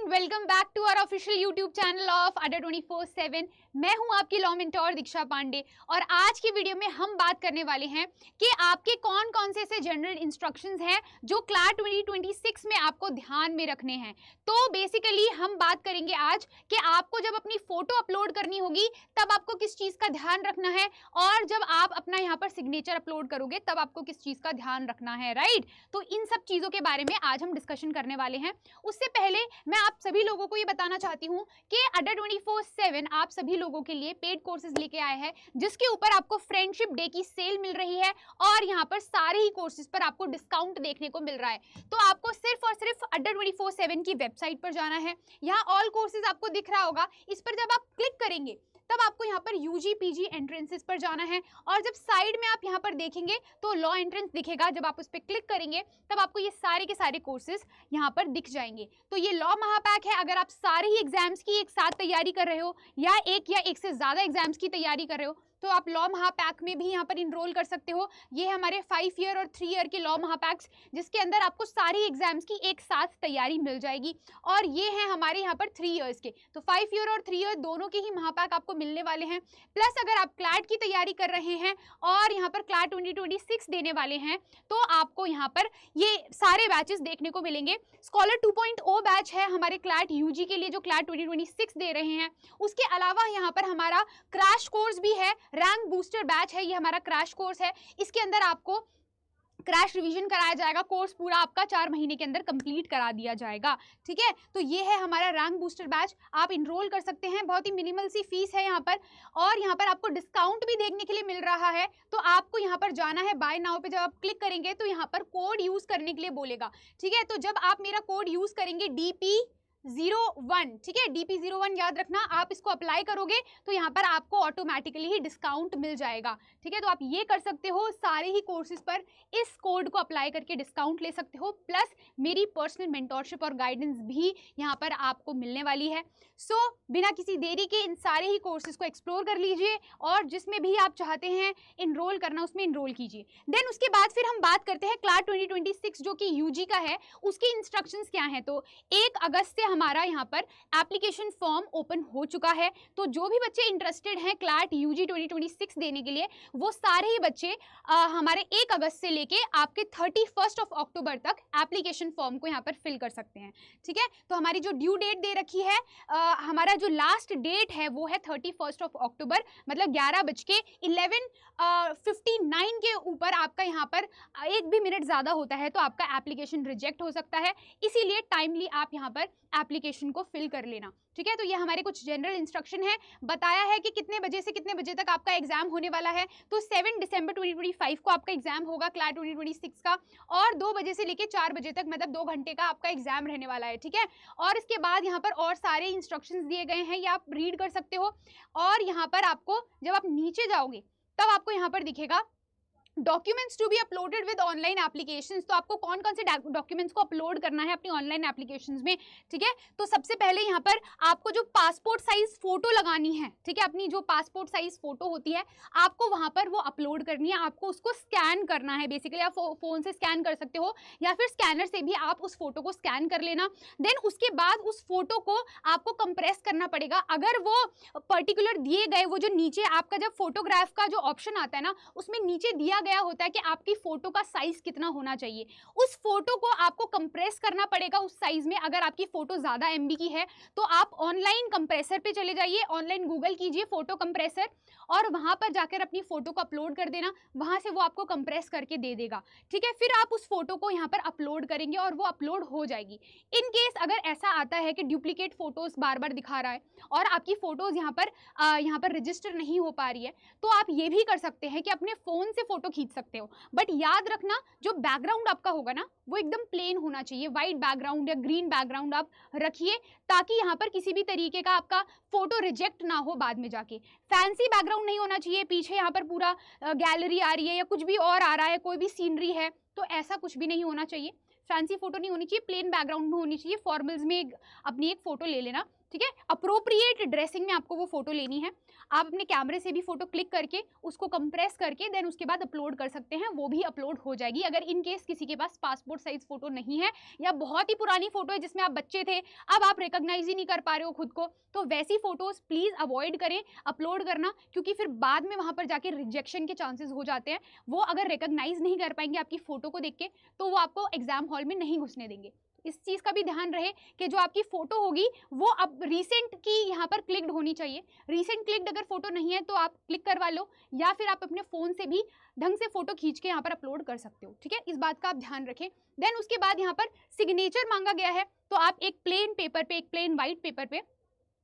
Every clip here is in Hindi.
Welcome back to our official YouTube channel of अडर 24/7। मैं हूं आपकी लॉ मेंटोर दीक्षा पांडे और आज की वीडियो में हम बात करने वाले हैं कि आपके कौन कौन से ऐसे जनरल इंस्ट्रक्शंस हैं जो क्लास 2026 में आपको ध्यान में रखने हैं। तो बेसिकली हम बात करेंगे आज कि आपको जब अपनी फोटो अपलोड करनी होगी तब आपको किस चीज का ध्यान रखना है, और जब आप अपना यहाँ पर सिग्नेचर अपलोड करोगे तब आपको किस चीज का ध्यान रखना है, राइट। तो इन सब चीजों के बारे में आज हम डिस्कशन करने वाले हैं। उससे पहले मैं आप सभी लोगों को ये बताना चाहती हूँ कि अडर 24/7 आप सभी लोगों के लिए पेड कोर्सेज लेके आए हैं जिसके ऊपर आपको फ्रेंडशिप डे की सेल मिल रही है और यहाँ पर सारे ही कोर्सेज पर आपको डिस्काउंट देखने को मिल रहा है। तो आपको सिर्फ और सिर्फ अडर 24/7 की वेबसाइट पर जाना है। यहाँ ऑल कोर्सेज आपको दिख रहा होगा, इस पर जब आप क्लिक करेंगे तब आपको यहाँ पर यूजी पीजी एंट्रेंसेस पर जाना है और जब साइड में आप यहाँ पर देखेंगे तो लॉ एंट्रेंस दिखेगा। जब आप उस पर क्लिक करेंगे तब आपको ये सारे के सारे कोर्सेज यहाँ पर दिख जाएंगे। तो ये लॉ महापैक है। अगर आप सारे ही एग्जाम्स की एक साथ तैयारी कर रहे हो या एक से ज़्यादा एग्जाम्स की तैयारी कर रहे हो तो आप लॉ महापैक में भी यहाँ पर इनरोल कर सकते हो। ये हमारे 5 ईयर और 3 ईयर के लॉ महापैक्स जिसके अंदर आपको सारी एग्जाम्स की एक साथ तैयारी मिल जाएगी, और ये हैं हमारे यहाँ पर 3 ईयर्स के। तो 5 ईयर और 3 ईयर दोनों के ही महापैक आपको मिलने वाले हैं। प्लस अगर आप क्लैट की तैयारी कर रहे हैं और यहाँ पर क्लैट 2026 देने वाले हैं तो आपको यहाँ पर ये सारे बैचेस देखने को मिलेंगे। स्कॉलर 2.0 बैच है हमारे क्लैट यूजी के लिए जो क्लैट 2026 दे रहे हैं। उसके अलावा यहाँ पर हमारा क्रैश कोर्स भी है, रैंक बूस्टर बैच है, ये हमारा क्रैश कोर्स है। इसके अंदर आपको क्रैश रिवीजन कराया जाएगा। कोर्स पूरा आपका 4 महीने के अंदर कंप्लीट करा दिया जाएगा, ठीक है। तो ये है हमारा रैंक बूस्टर बैच, आप इनरोल कर सकते हैं। बहुत ही मिनिमल सी फीस है यहाँ पर, और यहाँ पर आपको डिस्काउंट भी देखने के लिए मिल रहा है। तो आपको यहाँ पर जाना है बाय नाउ पे। जब आप क्लिक करेंगे तो यहाँ पर कोड यूज करने के लिए बोलेगा, ठीक है। तो जब आप मेरा कोड यूज करेंगे DP01, ठीक है, DP01 याद रखना, आप इसको अप्लाई करोगे तो यहाँ पर आपको ऑटोमेटिकली ही डिस्काउंट मिल जाएगा, ठीक है। तो आप ये कर सकते हो, सारे ही कोर्सेज पर इस कोड को अप्लाई करके डिस्काउंट ले सकते हो। प्लस मेरी पर्सनल मेंटोरशिप और गाइडेंस भी यहाँ पर आपको मिलने वाली है। सो बिना किसी देरी के इन सारे ही कोर्सेज को एक्सप्लोर कर लीजिए और जिसमें भी आप चाहते हैं इनरोल करना उसमें इनरोल कीजिए। देन उसके बाद फिर हम बात करते हैं क्लास 2026 जो कि यूजी का है, उसकी इंस्ट्रक्शंस क्या हैं। तो 1 अगस्त से हमारा यहाँ पर एप्लीकेशन फॉर्म ओपन हो चुका है। तो जो भी बच्चे इंटरेस्टेड हैं क्लैट यूजी 2026 देने के लिए वो सारे ही बच्चे हमारे 1 अगस्त से लेके आपके 31 अक्टूबर तक एप्लीकेशन फॉर्म को यहाँ पर फिल कर सकते हैं, ठीक है। तो हमारी जो ड्यू डेट दे रखी है, हमारा जो लास्ट डेट है वो है 31 अक्टूबर, मतलब 11:11:59 के ऊपर आपका यहाँ पर 1 भी मिनट ज़्यादा होता है तो आपका एप्लीकेशन रिजेक्ट हो सकता है। इसीलिए टाइमली आप यहाँ पर एप्लीकेशन को फिल कर लेना, ठीक है। तो ये हमारे कुछ जनरल इंस्ट्रक्शन है। बताया है कि कितने बजे से कितने बजे तक आपका एग्जाम होने वाला है। तो 7 दिसंबर 2025 को आपका एग्जाम होगा क्लैट 2026 का, और 2 बजे से लेके 4 बजे तक, मतलब 2 घंटे का आपका एग्जाम रहने वाला है, ठीक है। और इसके बाद यहाँ पर और सारे इंस्ट्रक्शंस दिए गए हैं, ये आप रीड कर सकते हो। और यहाँ पर आपको जब आप नीचे जाओगे तब आपको यहाँ पर दिखेगा documents to be uploaded with online applications. तो आपको कौन कौन से डॉक्यूमेंट्स को अपलोड करना है अपनी ऑनलाइन एप्लीकेशंस में, ठीक है। तो सबसे पहले यहाँ पर आपको जो पासपोर्ट साइज फोटो लगानी है, ठीक है, अपनी जो पासपोर्ट साइज फोटो होती है आपको वहाँ पर वो अपलोड करनी है। आपको उसको स्कैन करना है। बेसिकली आप फोन से स्कैन कर सकते हो या फिर स्कैनर से भी आप उस फोटो को स्कैन कर लेना। देन उसके बाद उस फोटो को आपको कंप्रेस करना पड़ेगा। अगर वो पर्टिकुलर दिए गए, वो जो नीचे आपका जब फोटोग्राफ का जो ऑप्शन आता है ना, उसमें नीचे दिया गया होता है कि आपकी फोटो का साइज कितना होना चाहिए, उस फोटो को आपको कंप्रेस करना पड़ेगा उस साइज में। अगर आपकी फोटो ज्यादा एमबी की है तो आप ऑनलाइन कंप्रेसर पे चले जाइए, ऑनलाइन गूगल कीजिए फोटो कंप्रेसर, और वहां पर जाकर अपनी फोटो को अपलोड कर देना। वहां से वो आपको कंप्रेस करके दे देगा, ठीक है। फिर आप उस फोटो को यहाँ पर अपलोड करेंगे और वो अपलोड हो जाएगी। इन केस अगर ऐसा आता है कि डुप्लीकेट फोटोज बार बार दिखा रहा है और आपकी फोटोज यहाँ पर रजिस्टर नहीं हो पा रही है, तो आप ये भी कर सकते हैं कि अपने फोन से फोटो खींच सकते हो। बट याद रखना जो बैकग्राउंड आपका होगा ना वो एकदम प्लेन होना चाहिए। व्हाइट बैकग्राउंड या ग्रीन बैकग्राउंड आप रखिए ताकि यहाँ पर किसी भी तरीके का आपका फोटो रिजेक्ट ना हो बाद में जाके। फैंसी बैकग्राउंड नहीं होना चाहिए, पीछे यहाँ पर पूरा गैलरी आ रही है या कुछ भी और आ रहा है, कोई भी सीनरी है, तो ऐसा कुछ भी नहीं होना चाहिए। फैंसी फोटो नहीं होनी चाहिए, प्लेन बैकग्राउंड में होनी चाहिए। फॉर्मल्स में अपनी एक फोटो ले लेना ठीक है। अप्रोप्रिएट ड्रेसिंग में आपको वो फोटो लेनी है। आप अपने कैमरे से भी फोटो क्लिक करके उसको कंप्रेस करके देन उसके बाद अपलोड कर सकते हैं, वो भी अपलोड हो जाएगी। अगर इन केस किसी के पास पासपोर्ट साइज फोटो नहीं है या बहुत ही पुरानी फोटो है जिसमें आप बच्चे थे, अब आप रिकॉग्नाइज ही नहीं कर पा रहे हो खुद को, तो वैसी फोटोज प्लीज अवॉइड करें अपलोड करना, क्योंकि फिर बाद में वहां पर जाके रिजेक्शन के चांसेस हो जाते हैं। वो अगर रिकॉग्नाइज नहीं कर पाएंगे आपकी फोटो को देख के तो वो आपको एग्जाम हॉल में नहीं घुसने देंगे। इस चीज का भी ध्यान रहे कि जो आपकी फोटो होगी वो अब रिसेंट की यहाँ पर क्लिक्ड होनी चाहिए। रिसेंट क्लिक्ड अगर फोटो नहीं है तो आप क्लिक करवा लो, या फिर आप अपने फोन से भी ढंग से फोटो खींच के यहाँ पर अपलोड कर सकते हो, ठीक है। इस बात का आप ध्यान रखें। देन उसके बाद यहाँ पर सिग्नेचर मांगा गया है, तो आप एक प्लेन पेपर पे, एक प्लेन वाइट पेपर पे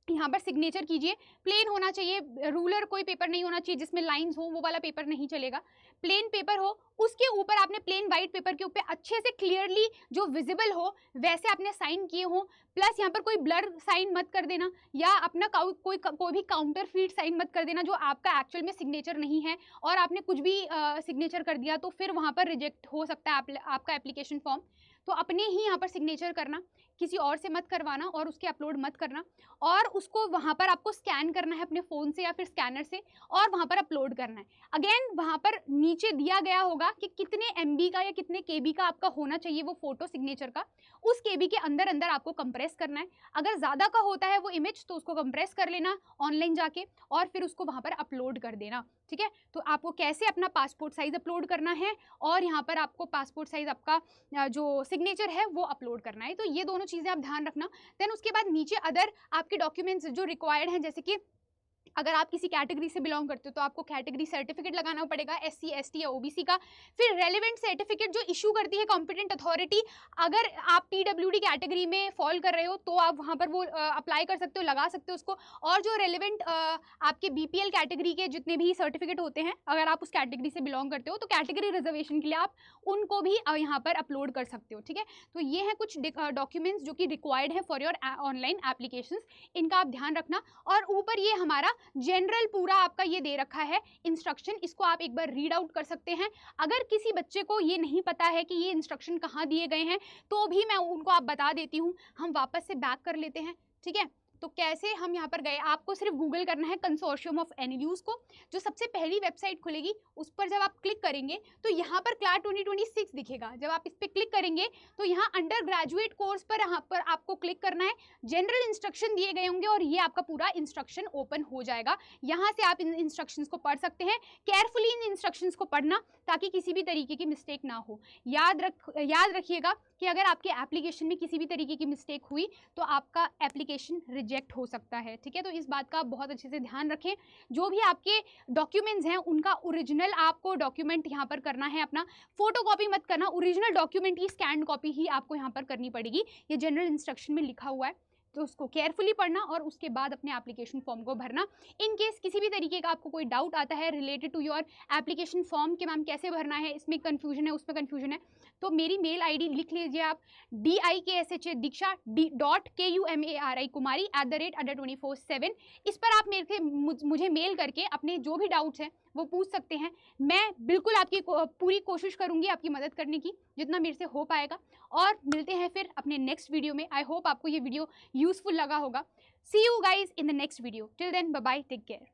यहाँ पर सिग्नेचर कीजिए। प्लेन होना चाहिए, रूलर कोई पेपर नहीं होना चाहिए जिसमें लाइंस हो, वो वाला पेपर नहीं चलेगा। प्लेन पेपर हो, उसके ऊपर आपने प्लेन वाइट पेपर के ऊपर अच्छे से क्लियरली जो विजिबल हो वैसे आपने साइन किए हो। प्लस यहाँ पर कोई ब्लर साइन मत कर देना, या अपना कोई भी काउंटर फीट साइन मत कर देना जो आपका एक्चुअल में सिग्नेचर नहीं है और आपने कुछ भी सिग्नेचर कर दिया तो फिर वहाँ पर रिजेक्ट हो सकता है आपका एप्लीकेशन फॉर्म। तो अपने ही यहाँ पर सिग्नेचर करना, किसी और से मत करवाना और उसके अपलोड मत करना, और उसको वहाँ पर आपको स्कैन करना है अपने फ़ोन से या फिर स्कैनर से और वहाँ पर अपलोड करना है। अगेन वहाँ पर नीचे दिया गया होगा कि कितने MB का या कितने KB का आपका होना चाहिए वो फोटो सिग्नेचर का, उस KB के अंदर अंदर आपको कंप्रेस करना है। अगर ज़्यादा का होता है वो इमेज तो उसको कंप्रेस कर लेना ऑनलाइन जाके और फिर उसको वहाँ पर अपलोड कर देना, ठीक है। तो आपको कैसे अपना पासपोर्ट साइज अपलोड करना है और यहाँ पर आपको पासपोर्ट साइज आपका जो सिग्नेचर है वो अपलोड करना है, तो ये दोनों चीज़ें आप ध्यान रखना। देन उसके बाद नीचे अदर आपके डॉक्यूमेंट्स जो रिक्वायर्ड हैं, जैसे कि अगर आप किसी कैटेगरी से बिलोंग करते हो तो आपको कैटेगरी सर्टिफिकेट लगाना पड़ेगा, SC ST या OBC का। फिर रेलिवेंट सर्टिफिकेट जो इशू करती है कॉम्पिटेंट अथॉरिटी, अगर आप PWD कैटेगरी में फॉल कर रहे हो तो आप वहाँ पर वो अप्लाई कर सकते हो, लगा सकते हो उसको। और जो रेलिवेंट आपके BPL कैटेगरी के जितने भी सर्टिफिकेट होते हैं, अगर आप उस कैटेगरी से बिलोंग करते हो तो कैटेगरी रिजर्वेशन के लिए आप उनको भी यहाँ पर अपलोड कर सकते हो, ठीक है। तो ये हैं कुछ डॉक्यूमेंट्स जो कि रिक्वायर्ड है फॉर योर ऑनलाइन एप्लीकेशंस, इनका आप ध्यान रखना। और ऊपर ये हमारा जनरल पूरा आपका ये दे रखा है इंस्ट्रक्शन, इसको आप एक बार रीड आउट कर सकते हैं। अगर किसी बच्चे को ये नहीं पता है कि ये इंस्ट्रक्शन कहाँ दिए गए हैं तो भी मैं उनको आप बता देती हूँ। हम वापस से बैक कर लेते हैं, ठीक है। तो कैसे हम यहाँ पर गए, आपको सिर्फ गूगल करना है कंसोर्शियम ऑफ एनएलयूज को, जो सबसे पहली वेबसाइट खुलेगी उस पर जब आप क्लिक करेंगे तो यहाँ पर क्लास 2026 दिखेगा। जब आप इस पर क्लिक करेंगे तो यहाँ अंडर ग्रेजुएट कोर्स पर यहाँ पर आपको क्लिक करना है। जनरल इंस्ट्रक्शन दिए गए होंगे और ये आपका पूरा इंस्ट्रक्शन ओपन हो जाएगा। यहाँ से आप इन इंस्ट्रक्शंस को पढ़ सकते हैं। केयरफुली इन इंस्ट्रक्शंस को पढ़ना ताकि किसी भी तरीके की मिस्टेक ना हो। याद रखिएगा कि अगर आपके एप्लीकेशन में किसी भी तरीके की मिस्टेक हुई तो आपका एप्लीकेशन रिजेक्ट हो सकता है, ठीक है। तो इस बात का आप बहुत अच्छे से ध्यान रखें। जो भी आपके डॉक्यूमेंट्स हैं उनका ओरिजिनल आपको डॉक्यूमेंट यहाँ पर करना है, अपना फोटोकॉपी मत करना, ओरिजिनल डॉक्यूमेंट की स्कैन कॉपी ही आपको यहाँ पर करनी पड़ेगी। ये जनरल इंस्ट्रक्शन में लिखा हुआ है, तो उसको केयरफुली पढ़ना और उसके बाद अपने एप्लीकेशन फॉर्म को भरना। इन केस किसी भी तरीके का आपको कोई डाउट आता है related to your application form कि मैम कैसे भरना है, इसमें कन्फ्यूजन है, उसमें कन्फ्यूजन है, तो मेरी मेल ID लिख लीजिए आप, DIKSHA दीक्षा .KUMARI कुमारी @24/7। इस पर आप मेरे से मुझे मेल करके अपने जो भी डाउट्स हैं वो पूछ सकते हैं। मैं बिल्कुल आपकी पूरी कोशिश करूंगी आपकी मदद करने की, जितना मेरे से हो पाएगा। और मिलते हैं फिर अपने नेक्स्ट वीडियो में। आई होप आपको ये वीडियो यूजफुल लगा होगा। See you guys in the next video. Till then bye bye, take care.